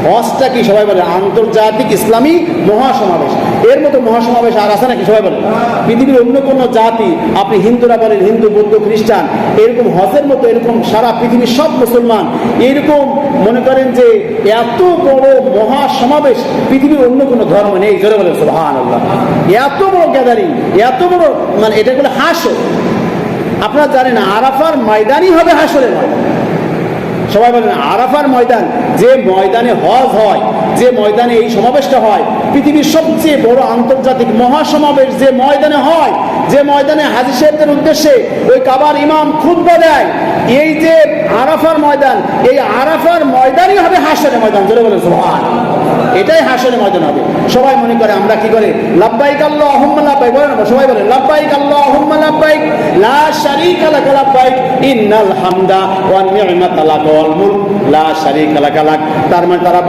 হজটা কি সবাই বলে আন্তর্জাতিক ইসলামী মহাসমাবেশ, এর মতো মহাসমাবেশ আর আছে নাকি সবাই বলে? পৃথিবীর অন্য কোনো জাতি, আপনি হিন্দুরা বলেন, হিন্দু বৌদ্ধ খ্রিস্টান, এরকম হজের মতো এরকম সারা পৃথিবীর সব মুসলমান এরকম মনে করেন যে এত বড় মহাসমাবেশ পৃথিবীর অন্য কোনো ধর্ম নেই। জোরে বলেন সুবহানাল্লাহ। এত বড় গ্যাদারিং, এত বড়, মানে এটা বলে হাসর। আপনারা জানেন আরাফার ময়দানই হবে হাসরের ময়দান। সবাই বলেন আরাফার ময়দান, যে ময়দানে হজ হয়, যে ময়দানে এই সমাবেশটা হয়, পৃথিবীর সবচেয়ে বড় আন্তর্জাতিক মহাসমাবেশ যে ময়দানে হয়, যে ময়দানে হাজী সাহেবদের উদ্দেশ্যে ওই কাবার ইমাম খুতবা দেয়, এই যে আরাফার ময়দান, এই আরাফার ময়দানই হবে হাসরের ময়দান। জোরে বলেন সুবহানাল্লাহ। এটাই হাসরের ময়দান হবে। সবাই মনে করে আমরা কি করে লাব্বাইক আল্লাহুম্মা লাব্বাইক বলেন, সবাই বলেন লাব্বাইক আল্লাহুম্মা লাব্বাইক লা শারীকা লাক লাব্বাইক ইন্নাল হামদা ওয়ান নি'মাতা লাক ওয়াল মুলক লা শারীকা লাক। তার মানে তারা